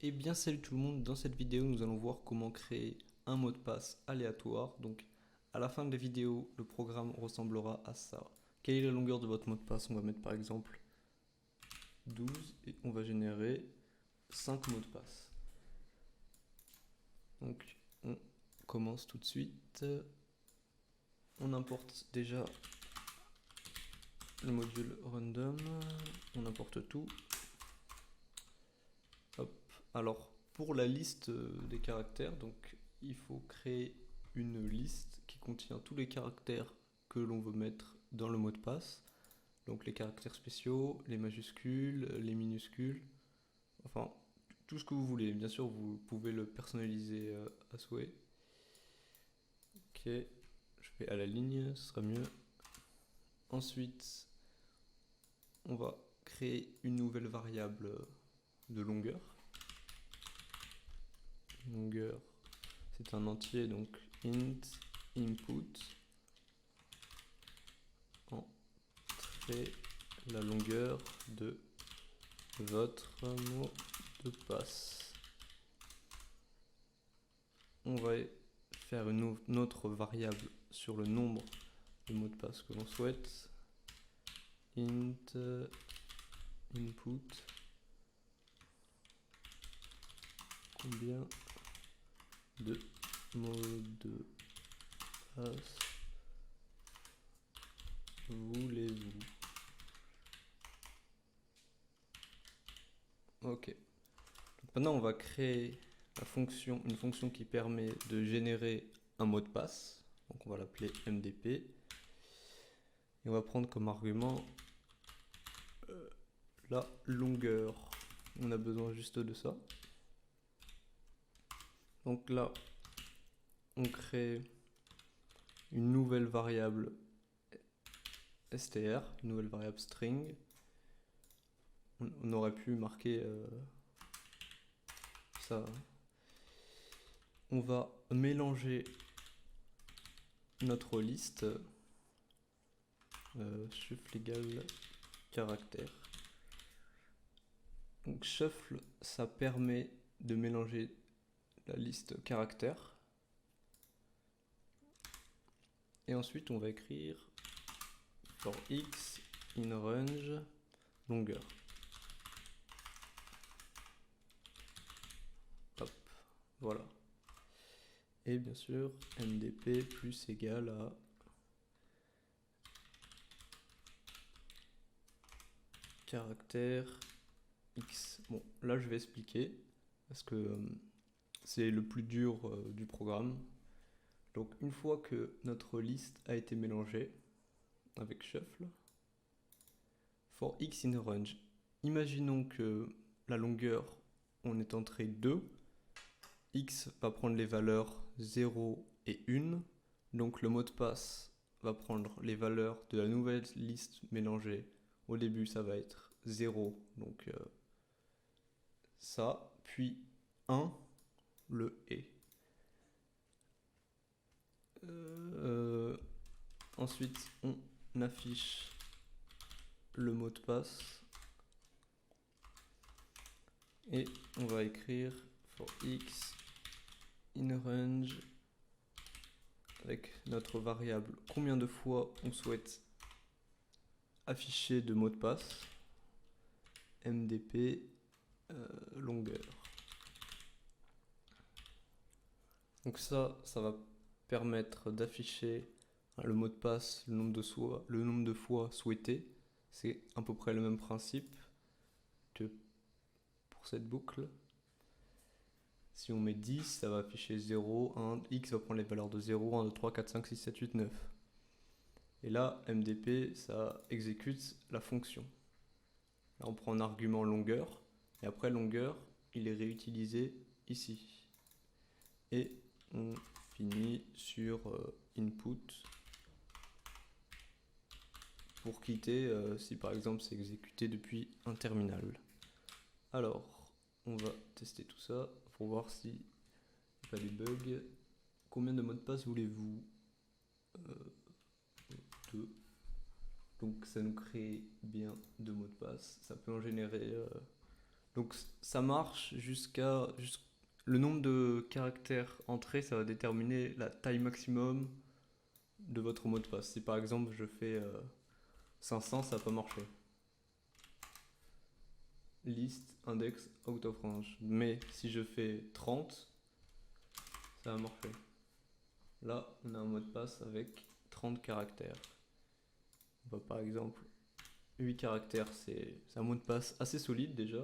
Eh bien salut tout le monde, dans cette vidéo nous allons voir comment créer un mot de passe aléatoire. Donc à la fin de la vidéo, le programme ressemblera à ça. Quelle est la longueur de votre mot de passe? On va mettre par exemple 12 et on va générer 5 mots de passe. Donc on commence tout de suite. On importe déjà le module random, on importe tout. Hop. Alors pour la liste des caractères, donc il faut créer une liste qui contient tous les caractères que l'on veut mettre dans le mot de passe. Donc les caractères spéciaux, les majuscules, les minuscules, enfin tout ce que vous voulez. Bien sûr, vous pouvez le personnaliser à souhait. Ok, je vais à la ligne, ce sera mieux. Ensuite, on va créer une nouvelle variable de longueur. Longueur, c'est un entier, donc int input entrer la longueur de votre mot de passe. On va faire une autre variable sur le nombre de mots de passe que l'on souhaite. Int input combien de mots de passe voulez-vous? Ok. Donc maintenant on va créer une fonction qui permet de générer un mot de passe. Donc on va l'appeler MDP. Et on va prendre comme argument la longueur. On a besoin juste de ça. Donc là, on crée une nouvelle variable str, une nouvelle variable string. On aurait pu marquer ça. On va mélanger notre liste shuffle égale caractère. Donc shuffle, ça permet de mélanger la liste caractère. Et ensuite, on va écrire for x in range longueur. Hop, voilà. Et bien sûr, mdp plus égal à caractère x. Bon, là je vais expliquer parce que c'est le plus dur du programme. Donc une fois que notre liste a été mélangée avec shuffle, for x in range, imaginons que la longueur, on est entré 2, x va prendre les valeurs 0 et 1, donc le mot de passe va prendre les valeurs de la nouvelle liste mélangée. Au début ça va être 0, donc ça, puis 1, le et. Ensuite, on affiche le mot de passe et on va écrire for x in range avec notre variable combien de fois on souhaite afficher de mot de passe, mdp longueur. Donc ça va permettre d'afficher le mot de passe, le nombre de fois souhaité. C'est à peu près le même principe que pour cette boucle. Si on met 10, ça va afficher 0, 1, x va prendre les valeurs de 0, 1, 2, 3, 4, 5, 6, 7, 8, 9. Et là, MDP, ça exécute la fonction. Là, on prend un argument longueur, et après longueur, il est réutilisé ici. Et on finit sur input pour quitter si par exemple c'est exécuté depuis un terminal. Alors, on va tester tout ça pour voir si il n'y a pas des bugs. Combien de mots de passe voulez-vous? 2. Donc ça nous crée bien 2 mots de passe. Ça peut en générer Donc ça marche le nombre de caractères entrés, ça va déterminer la taille maximum de votre mot de passe. Si par exemple je fais 500, ça va pas marcher. List, index, out of range. Mais si je fais 30, ça va marcher. Là, on a un mot de passe avec 30 caractères. Par exemple, 8 caractères, c'est un mot de passe assez solide déjà.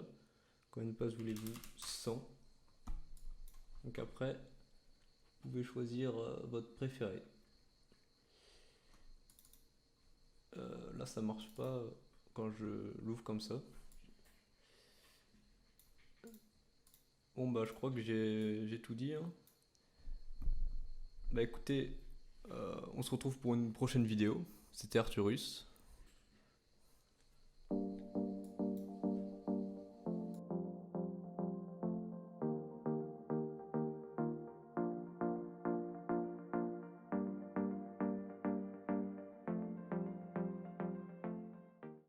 Combien de passes voulez-vous? 100. Donc après, vous pouvez choisir votre préféré. Là, ça marche pas quand je l'ouvre comme ça. Bon, bah, je crois que j'ai tout dit, hein. Bah, écoutez, on se retrouve pour une prochaine vidéo. C'était Arthurus.